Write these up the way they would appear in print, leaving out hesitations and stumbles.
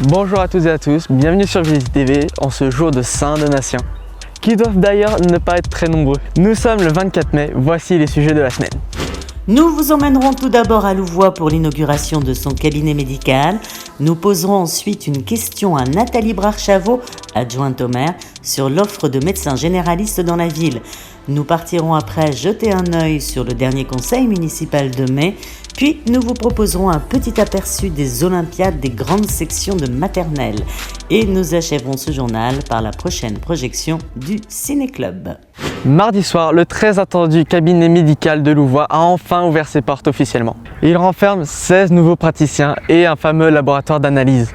Bonjour à toutes et à tous, bienvenue sur Visite TV en ce jour de Saint-Donatien, qui doivent d'ailleurs ne pas être très nombreux. Nous sommes le 24 mai, voici les sujets de la semaine. Nous vous emmènerons tout d'abord à Louvois pour l'inauguration de son cabinet médical. Nous poserons ensuite une question à Nathalie Brach-Chavot, adjointe au maire, sur l'offre de médecins généralistes dans la ville. Nous partirons après jeter un œil sur le dernier conseil municipal de mai, puis nous vous proposerons un petit aperçu des Olympiades des grandes sections de maternelle. Et nous achèverons ce journal par la prochaine projection du Ciné-Club. Mardi soir, le très attendu cabinet médical de Louvois a enfin ouvert ses portes officiellement. Il renferme 16 nouveaux praticiens et un fameux laboratoire d'analyse.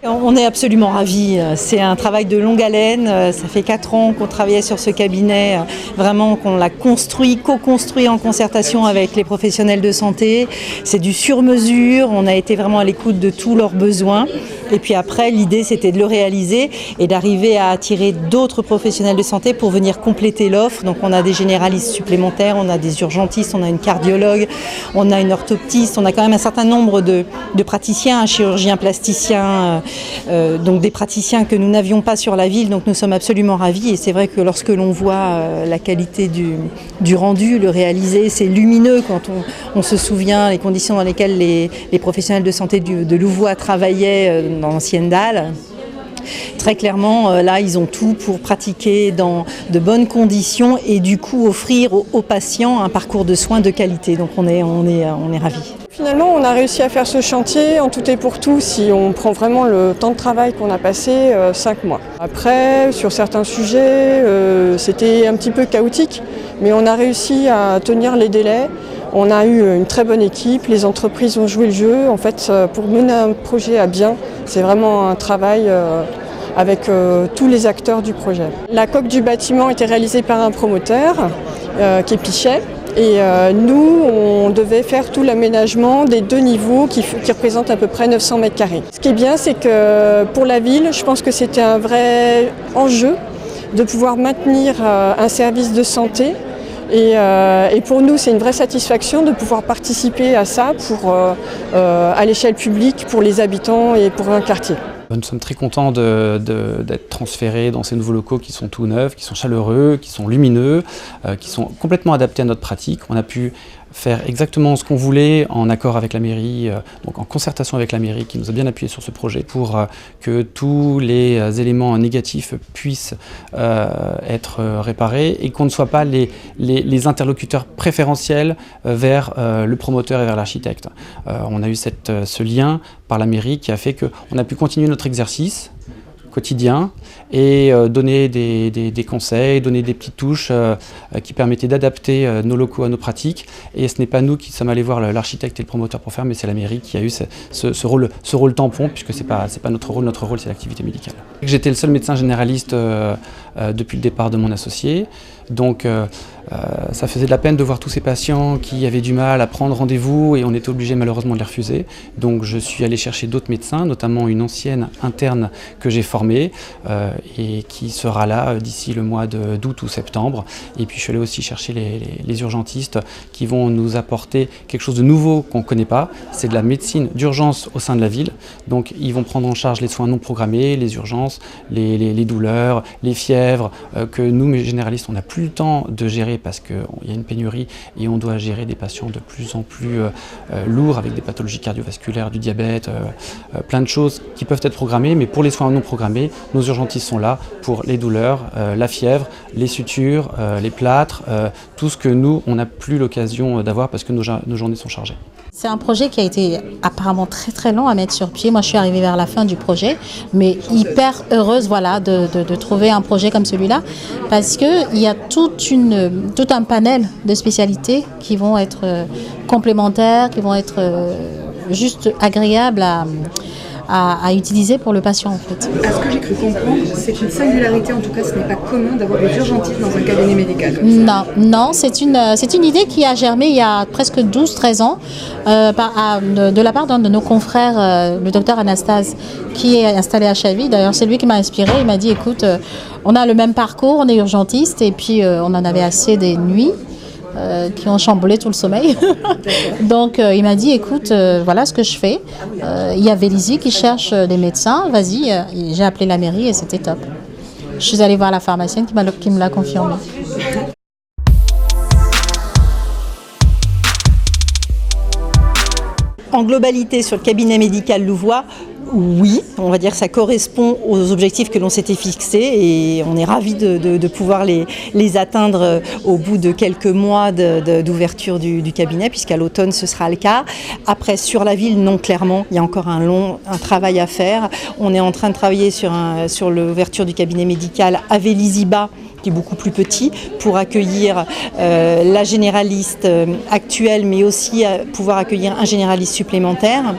On est absolument ravis, c'est un travail de longue haleine, ça fait 4 ans qu'on travaillait sur ce cabinet, vraiment qu'on l'a construit, co-construit en concertation avec les professionnels de santé. C'est du sur-mesure, on a été vraiment à l'écoute de tous leurs besoins et puis après l'idée c'était de le réaliser et d'arriver à attirer d'autres professionnels de santé pour venir compléter l'offre. Donc on a des généralistes supplémentaires, on a des urgentistes, on a une cardiologue, on a une orthoptiste, on a quand même un certain nombre de praticiens, un chirurgien plasticien, donc des praticiens que nous n'avions pas sur la ville, donc nous sommes absolument ravis et c'est vrai que lorsque l'on voit la qualité du rendu, le réalisé, c'est lumineux quand on se souvient les conditions dans lesquelles les professionnels de santé de Louvois travaillaient dans l'ancienne dalle. Très clairement, là, ils ont tout pour pratiquer dans de bonnes conditions et du coup offrir aux patients un parcours de soins de qualité. Donc on est ravis. Finalement, on a réussi à faire ce chantier en tout et pour tout si on prend vraiment le temps de travail qu'on a passé 5 mois. Après, sur certains sujets, c'était un petit peu chaotique, mais on a réussi à tenir les délais. On a eu une très bonne équipe, les entreprises ont joué le jeu. En fait, pour mener un projet à bien, c'est vraiment un travail avec tous les acteurs du projet. La coque du bâtiment était réalisée par un promoteur qui est Pichet. Et nous, on devait faire tout l'aménagement des 2 niveaux qui représentent à peu près 900 mètres carrés. Ce qui est bien, c'est que pour la ville, je pense que c'était un vrai enjeu de pouvoir maintenir un service de santé. Et pour nous, c'est une vraie satisfaction de pouvoir participer à ça à l'échelle publique, pour les habitants et pour un quartier. Nous sommes très contents d'être transférés dans ces nouveaux locaux qui sont tout neufs, qui sont chaleureux, qui sont lumineux, qui sont complètement adaptés à notre pratique. On a pu faire exactement ce qu'on voulait en accord avec la mairie, donc en concertation avec la mairie qui nous a bien appuyé sur ce projet pour que tous les éléments négatifs puissent être réparés et qu'on ne soit pas les interlocuteurs préférentiels vers le promoteur et vers l'architecte. On a eu ce lien par la mairie qui a fait qu'on a pu continuer notre exercice quotidien et donner des conseils, donner des petites touches qui permettaient d'adapter nos locaux à nos pratiques. Et ce n'est pas nous qui sommes allés voir l'architecte et le promoteur pour faire, mais c'est la mairie qui a eu ce rôle tampon, puisque c'est pas notre rôle c'est l'activité médicale. J'étais le seul médecin généraliste depuis le départ de mon associé, donc ça faisait de la peine de voir tous ces patients qui avaient du mal à prendre rendez-vous et on était obligé malheureusement de les refuser. Donc je suis allé chercher d'autres médecins, notamment une ancienne interne que j'ai formée et qui sera là d'ici le mois d'août ou septembre. Et puis je suis allé aussi chercher les urgentistes qui vont nous apporter quelque chose de nouveau qu'on ne connaît pas. C'est de la médecine d'urgence au sein de la ville. Donc ils vont prendre en charge les soins non programmés, les urgences, les douleurs, les fièvres que nous, les généralistes, on n'a plus le temps de gérer parce qu'il y a une pénurie et on doit gérer des patients de plus en plus lourds avec des pathologies cardiovasculaires, du diabète, plein de choses qui peuvent être programmées, mais pour les soins non programmés, nos urgentistes sont là pour les douleurs, la fièvre, les sutures, les plâtres, tout ce que nous, on n'a plus l'occasion d'avoir parce que nos journées sont chargées. C'est un projet qui a été apparemment très très long à mettre sur pied. Moi, je suis arrivée vers la fin du projet, mais hyper heureuse de trouver un projet comme celui-là parce qu'il y a tout un panel de spécialités qui vont être complémentaires, qui vont être juste agréables à utiliser pour le patient en fait. À ce que j'ai cru comprendre, c'est une singularité, en tout cas ce n'est pas commun d'avoir des urgentistes dans un cabinet médical. Non, c'est une idée qui a germé il y a presque 12-13 ans de la part d'un de nos confrères, le docteur Anastase, qui est installé à Chaville. D'ailleurs c'est lui qui m'a inspiré, il m'a dit écoute, on a le même parcours, on est urgentiste et puis on en avait assez des nuits. qui ont chamboulé tout le sommeil. Donc il m'a dit, écoute, voilà ce que je fais. Il y a Vélizy qui cherche des médecins, vas-y. J'ai appelé la mairie et c'était top. Je suis allée voir la pharmacienne qui me l'a confirmé. En globalité, sur le cabinet médical Louvois, oui, on va dire que ça correspond aux objectifs que l'on s'était fixés et on est ravis de pouvoir les atteindre au bout de quelques mois d'ouverture du cabinet, puisqu'à l'automne ce sera le cas. Après, sur la ville, non, clairement, il y a encore un travail à faire. On est en train de travailler sur l'ouverture du cabinet médical à Vélizy-Bas, qui est beaucoup plus petit, pour accueillir la généraliste actuelle, mais aussi pouvoir accueillir un généraliste supplémentaire.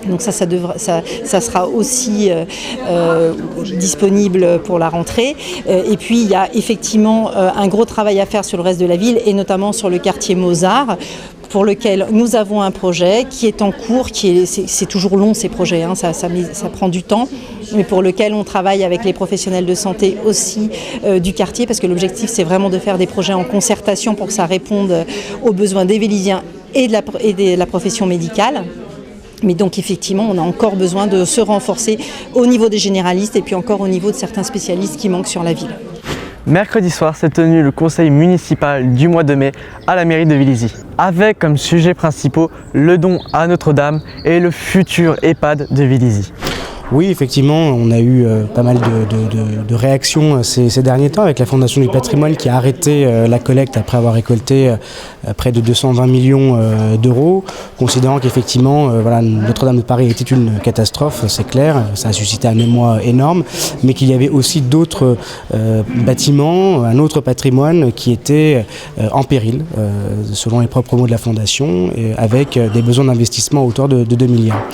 Donc ça sera aussi disponible pour la rentrée. Et puis il y a effectivement un gros travail à faire sur le reste de la ville et notamment sur le quartier Mozart, pour lequel nous avons un projet qui est en cours, c'est toujours long ces projets, hein, ça prend du temps, mais pour lequel on travaille avec les professionnels de santé aussi du quartier, parce que l'objectif c'est vraiment de faire des projets en concertation pour que ça réponde aux besoins des Vélizyens et de la profession médicale. Mais donc effectivement, on a encore besoin de se renforcer au niveau des généralistes et puis encore au niveau de certains spécialistes qui manquent sur la ville. Mercredi soir s'est tenu le conseil municipal du mois de mai à la mairie de Vélizy, avec comme sujets principaux le don à Notre-Dame et le futur EHPAD de Vélizy. Oui, effectivement, on a eu pas mal de réactions ces derniers temps avec la Fondation du patrimoine qui a arrêté la collecte après avoir récolté près de 220 millions d'euros, considérant qu'effectivement Notre-Dame de Paris était une catastrophe, c'est clair, ça a suscité un émoi énorme, mais qu'il y avait aussi d'autres bâtiments, un autre patrimoine qui était en péril, selon les propres mots de la Fondation, avec des besoins d'investissement à hauteur de 2 milliards.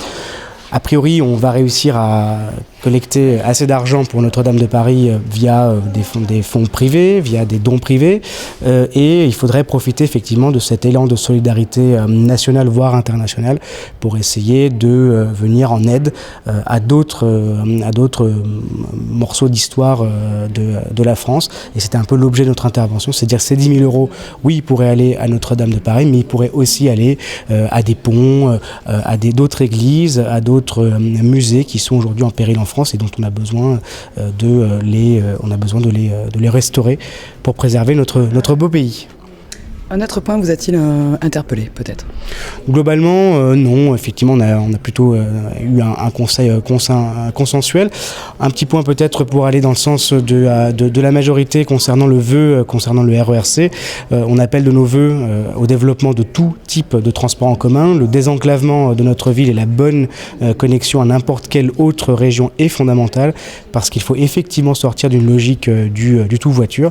A priori, on va réussir à collecter assez d'argent pour Notre-Dame de Paris via des fonds privés, via des dons privés, et il faudrait profiter effectivement de cet élan de solidarité nationale voire internationale pour essayer de venir en aide à d'autres morceaux d'histoire de la France. Et c'était un peu l'objet de notre intervention, c'est-à-dire ces 10 000 euros, oui, ils pourraient aller à Notre-Dame de Paris, mais ils pourraient aussi aller à des ponts, à d'autres églises, à d'autres musées qui sont aujourd'hui en péril en France et dont on a besoin de les restaurer pour préserver notre beau pays. Un autre point vous a-t-il interpellé peut-être ? Globalement, non. Effectivement, on a plutôt eu un conseil consensuel. Un petit point peut-être pour aller dans le sens de la majorité concernant le vœu, concernant le RERC. On appelle de nos vœux au développement de tout type de transport en commun. Le désenclavement de notre ville et la bonne connexion à n'importe quelle autre région est fondamentale parce qu'il faut effectivement sortir d'une logique du tout voiture.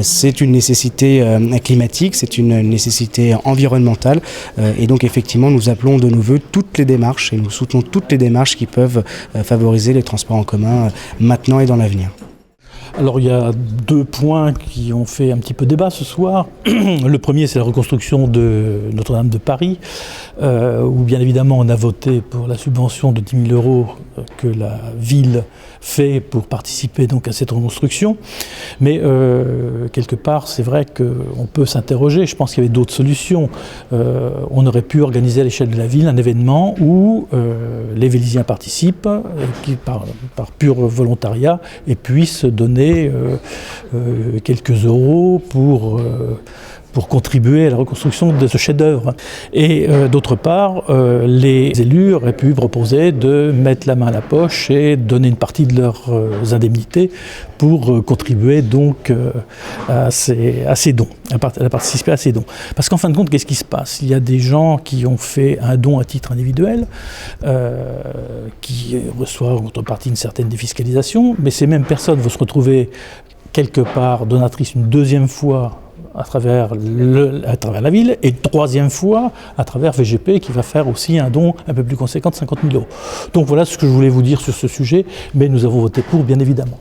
C'est une nécessité climatique, c'est une nécessité environnementale et donc effectivement nous appelons de nos voeux toutes les démarches et nous soutenons toutes les démarches qui peuvent favoriser les transports en commun maintenant et dans l'avenir. Alors il y a deux points qui ont fait un petit peu débat ce soir. Le premier, c'est la reconstruction de Notre-Dame de Paris, où bien évidemment on a voté pour la subvention de 10 000 euros que la ville fait pour participer donc à cette reconstruction. Mais quelque part, c'est vrai qu'on peut s'interroger. Je pense qu'il y avait d'autres solutions. On aurait pu organiser à l'échelle de la ville un événement où les Vélizyens participent qui, par pur volontariat et puissent donner quelques euros pour contribuer à la reconstruction de ce chef-d'œuvre. Et d'autre part, les élus auraient pu proposer de mettre la main à la poche et donner une partie de leurs indemnités pour contribuer donc à ces dons, à participer à ces dons. Parce qu'en fin de compte, qu'est-ce qui se passe ? Il y a des gens qui ont fait un don à titre individuel, qui reçoivent en contrepartie une certaine défiscalisation, mais ces mêmes personnes vont se retrouver quelque part donatrices une deuxième fois à travers la ville, et une troisième fois à travers VGP qui va faire aussi un don un peu plus conséquent de 50 000 euros. Donc voilà ce que je voulais vous dire sur ce sujet, mais nous avons voté pour, bien évidemment.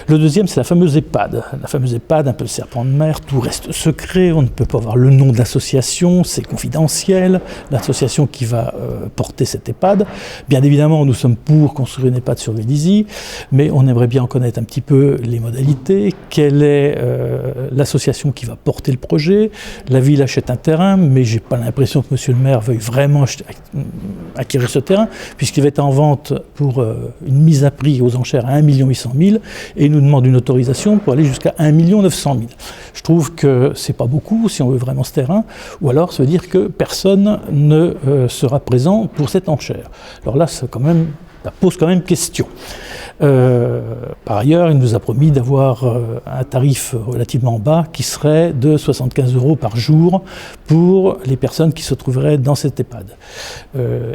Le deuxième, c'est la fameuse EHPAD. La fameuse EHPAD, un peu le serpent de mer, tout reste secret, on ne peut pas avoir le nom de l'association, c'est confidentiel, l'association qui va porter cette EHPAD. Bien évidemment, nous sommes pour construire une EHPAD sur Vélizy, mais on aimerait bien en connaître un petit peu les modalités, quelle est l'association qui va porter porter le projet. La ville achète un terrain, mais je n'ai pas l'impression que monsieur le maire veuille vraiment acquérir ce terrain, puisqu'il va être en vente pour une mise à prix aux enchères à 1 800 000 et il nous demande une autorisation pour aller jusqu'à 1 900 000. Je trouve que ce n'est pas beaucoup si on veut vraiment ce terrain, ou alors ça veut dire que personne ne sera présent pour cette enchère. Alors là, ça pose quand même question. Par ailleurs, il nous a promis d'avoir un tarif relativement bas qui serait de 75 € par jour pour les personnes qui se trouveraient dans cet EHPAD.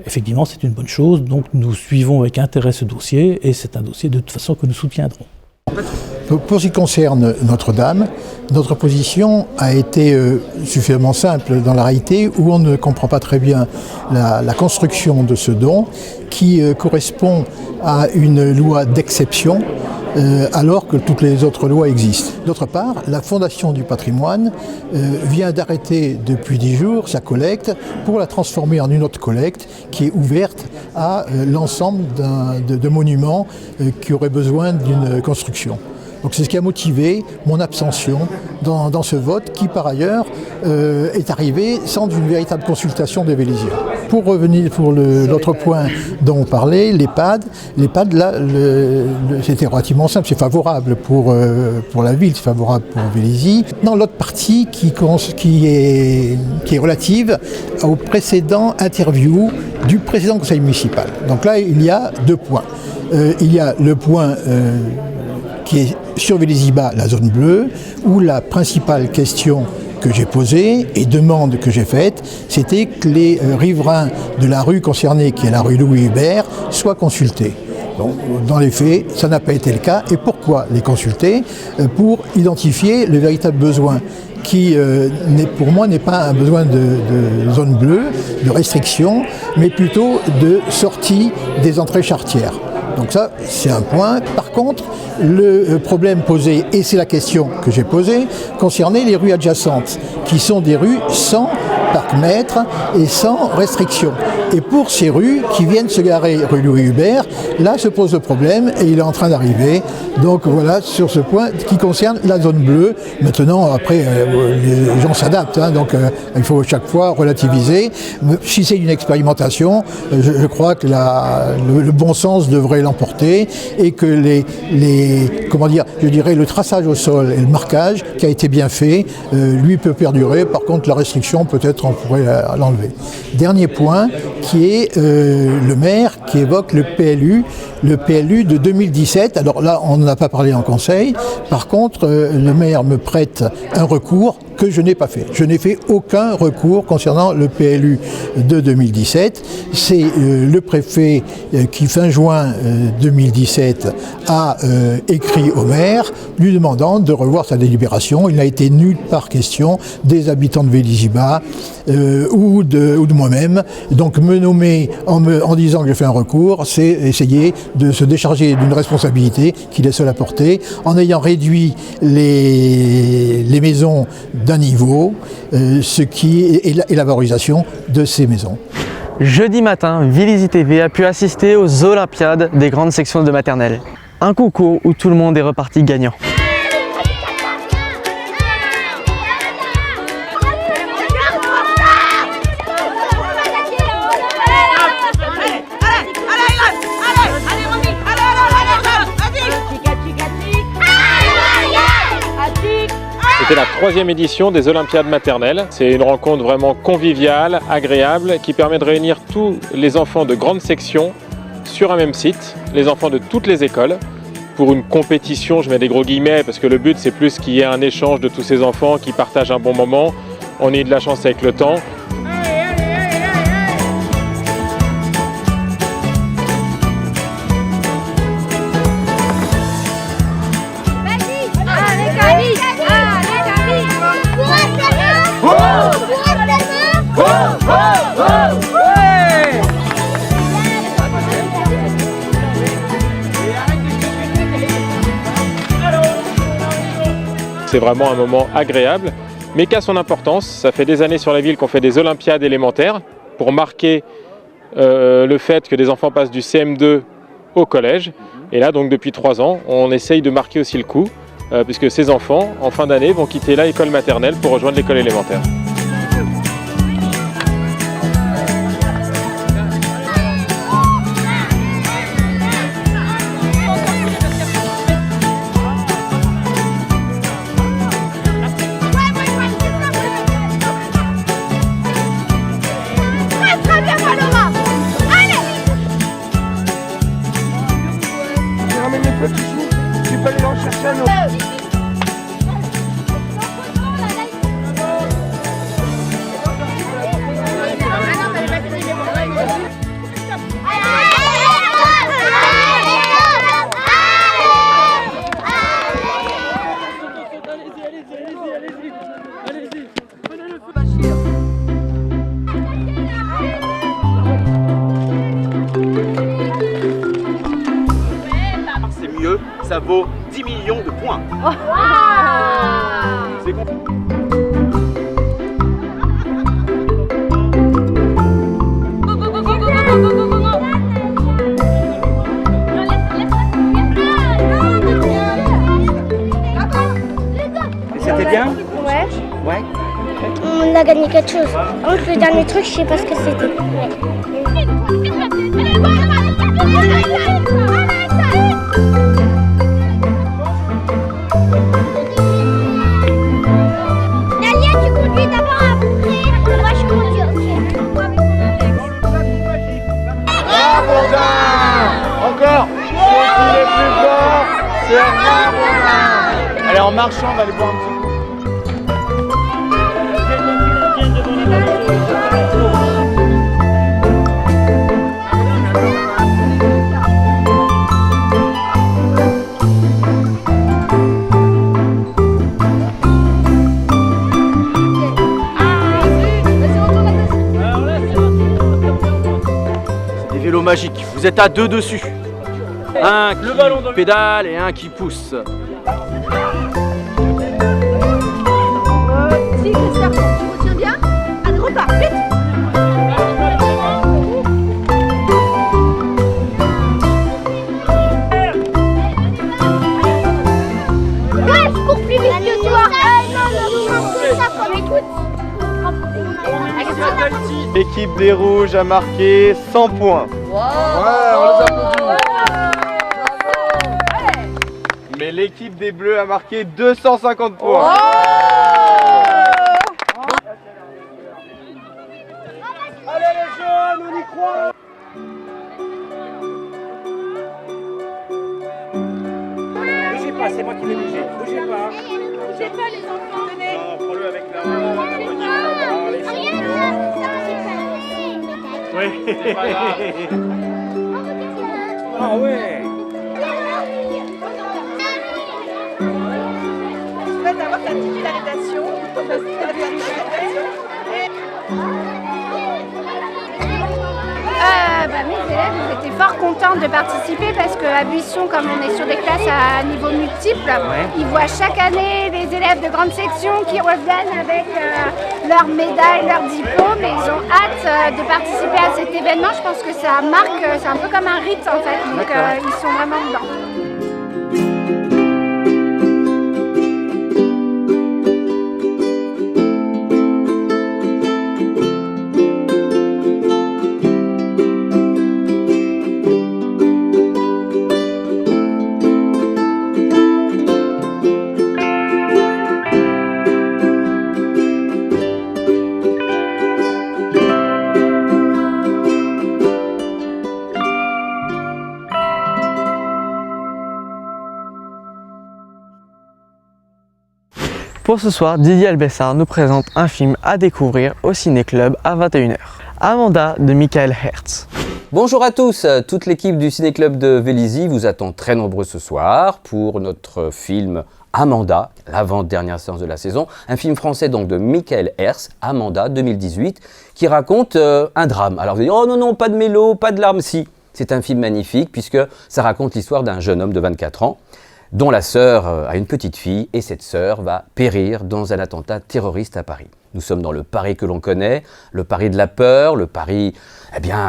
Effectivement, c'est une bonne chose, donc nous suivons avec intérêt ce dossier et c'est un dossier de toute façon que nous soutiendrons. Pour ce qui concerne Notre-Dame, notre position a été suffisamment simple dans la réalité où on ne comprend pas très bien la construction de ce don qui correspond à une loi d'exception alors que toutes les autres lois existent. D'autre part, la Fondation du patrimoine vient d'arrêter depuis 10 jours sa collecte pour la transformer en une autre collecte qui est ouverte à l'ensemble de monuments qui auraient besoin d'une construction. Donc c'est ce qui a motivé mon abstention dans ce vote qui par ailleurs est arrivé sans une véritable consultation des Vélésiens. Pour revenir pour l'autre point dont on parlait, l'EHPAD là c'était relativement simple, c'est favorable pour la ville, c'est favorable pour Vélizy. Dans l'autre partie qui est relative aux précédents interviews du précédent conseil municipal. Donc là il y a 2 points. Il y a le point qui est sur Vélizy-Bas, la zone bleue, où la principale question que j'ai posée et demande que j'ai faite, c'était que les riverains de la rue concernée, qui est la rue Louis Hubert, soient consultés. Donc, dans les faits, ça n'a pas été le cas. Et pourquoi les consulter? Pour identifier le véritable besoin qui, pour moi, n'est pas un besoin de zone bleue, de restriction, mais plutôt de sortie des entrées charretières. Donc ça, c'est un point. Par contre, le problème posé, et c'est la question que j'ai posée, concernait les rues adjacentes, qui sont des rues sans parc-mètre et sans restriction. Et pour ces rues qui viennent se garer rue Louis Hubert, là se pose le problème et il est en train d'arriver. Donc voilà sur ce point qui concerne la zone bleue. Maintenant, après, les gens s'adaptent, hein, donc il faut chaque fois relativiser. Si c'est une expérimentation, je crois que le bon sens devrait l'emporter et que le traçage au sol et le marquage qui a été bien fait, lui peut perdurer. Par contre, la restriction, peut-être on pourrait l'enlever. Dernier point, qui est le maire qui évoque le PLU de 2017. Alors là, on n'en a pas parlé en conseil. Par contre, le maire me prête un recours que je n'ai pas fait. Je n'ai fait aucun recours concernant le PLU de 2017. C'est le préfet qui, fin juin 2017, a écrit au maire lui demandant de revoir sa délibération. Il n'a été nulle part question des habitants de Vélizy-Bas ou de moi-même. Donc me nommer en disant que j'ai fait un recours, c'est essayer de se décharger d'une responsabilité qu'il est seul à porter, en ayant réduit les maisons d'un niveau, et la valorisation de ces maisons. Jeudi matin, Vélizy TV a pu assister aux Olympiades des grandes sections de maternelle. Un concours où tout le monde est reparti gagnant. C'était la 3e édition des Olympiades maternelles. C'est une rencontre vraiment conviviale, agréable, qui permet de réunir tous les enfants de grandes sections sur un même site, les enfants de toutes les écoles, pour une compétition, je mets des gros guillemets, parce que le but c'est plus qu'il y ait un échange de tous ces enfants qui partagent un bon moment. On a eu de la chance avec le temps. C'est vraiment un moment agréable, mais qui a son importance. Ça fait des années sur la ville qu'on fait des Olympiades élémentaires pour marquer le fait que des enfants passent du CM2 au collège. Et là, donc depuis 3 ans, on essaye de marquer aussi le coup puisque ces enfants, en fin d'année, vont quitter l'école maternelle pour rejoindre l'école élémentaire. C'est mieux, ça vaut 10 millions de points. C'est bon. C'était bien? Ouais. Ouais. On a gagné quelque chose. Donc le dernier truc, je sais pas ce que c'était. Nalia, tu conduis d'abord après. Moi, je conduis, ok. Bravo, encore. C'est qui est plus fort? C'est Ramona. Allez, en marchant, on va aller boire un petit coup. C'est des vélos magiques, vous êtes à deux dessus. Un qui pédale et un qui pousse. Si, Christophe, tu retiens bien? Allez, repars, vite! Ouais, je cours plus vite que toi! Non, c'est ça qu'on écoute! L'équipe des Rouges a marqué 100 points. Ouais, on les applaudit. Mais l'équipe des Bleus a marqué 250 points. Allez les jeunes, on y croit. Bougez pas, c'est moi qui vais bouger. Bougez pas. Bougez pas les enfants, tenez! Non, prends-le avec la main. Oui. Ah ouais. Je souhaite avoir ta titularisation. Mes élèves ils étaient fort contents de participer parce qu'à Buisson, comme on est sur des classes à niveau multiple, ils voient chaque année des élèves de grande section qui reviennent avec leurs médailles, leurs diplômes et ils ont hâte de participer à cet événement. Je pense que ça marque, c'est un peu comme un rite en fait, donc ils sont vraiment dedans. Pour ce soir, Didier Albessard nous présente un film à découvrir au Ciné-Club à 21h. Amanda de Michael Herz. Bonjour à tous, toute l'équipe du Ciné-Club de Vélizy vous attend très nombreux ce soir pour notre film Amanda, l'avant-dernière séance de la saison, un film français donc de Michael Herz, Amanda 2018, qui raconte un drame. Alors vous allez dire, oh non, pas de mélo, pas de larmes, si. C'est un film magnifique puisque ça raconte l'histoire d'un jeune homme de 24 ans dont la sœur a une petite fille et cette sœur va périr dans un attentat terroriste à Paris. Nous sommes dans le Paris que l'on connaît, le Paris de la peur, le Paris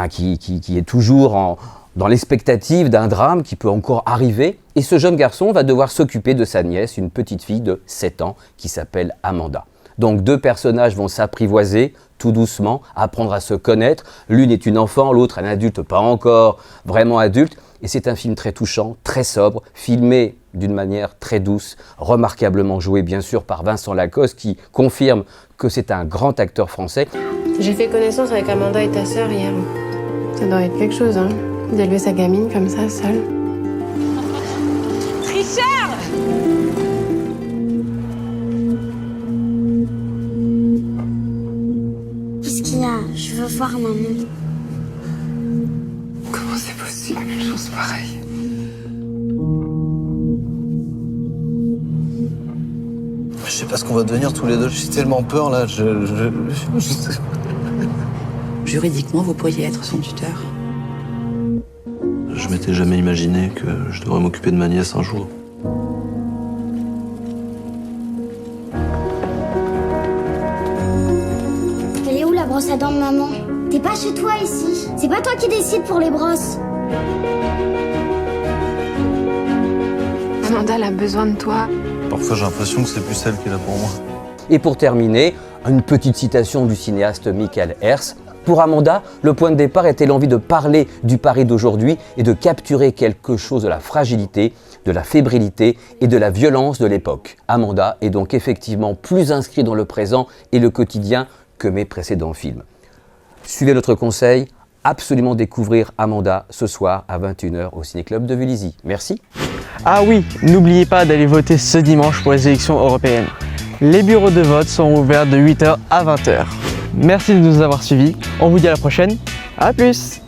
qui est toujours dans l'expectative d'un drame qui peut encore arriver, et ce jeune garçon va devoir s'occuper de sa nièce, une petite fille de 7 ans qui s'appelle Amanda. Donc 2 personnages vont s'apprivoiser tout doucement, apprendre à se connaître. L'une est une enfant, l'autre un adulte pas encore vraiment adulte. Et c'est un film très touchant, très sobre, filmé d'une manière très douce, remarquablement joué bien sûr par Vincent Lacoste qui confirme que c'est un grand acteur français. J'ai fait connaissance avec Amanda et ta sœur hier. Ça doit être quelque chose, hein, d'élever sa gamine comme ça, seule. Richard! Qu'est-ce qu'il y a? Je veux voir maman. Comment c'est possible une chose pareille? Je sais pas ce qu'on va devenir tous les deux. J'ai tellement peur là. Juridiquement, vous pourriez être son tuteur. Je m'étais jamais imaginé que je devrais m'occuper de ma nièce un jour. Elle est où la brosse à dents de maman? T'es pas chez toi ici. C'est pas toi qui décides pour les brosses. Amanda, elle a besoin de toi. Parfois j'ai l'impression que c'est plus elle qui est là pour moi. Et pour terminer, une petite citation du cinéaste Michael Herz. Pour Amanda, le point de départ était l'envie de parler du Paris d'aujourd'hui et de capturer quelque chose de la fragilité, de la fébrilité et de la violence de l'époque. Amanda est donc effectivement plus inscrit dans le présent et le quotidien que mes précédents films. Suivez notre conseil, absolument découvrir Amanda ce soir à 21h au Ciné-Club de Vélizy. Merci. Ah oui, n'oubliez pas d'aller voter ce dimanche pour les élections européennes. Les bureaux de vote sont ouverts de 8h à 20h. Merci de nous avoir suivis, on vous dit à la prochaine, à plus!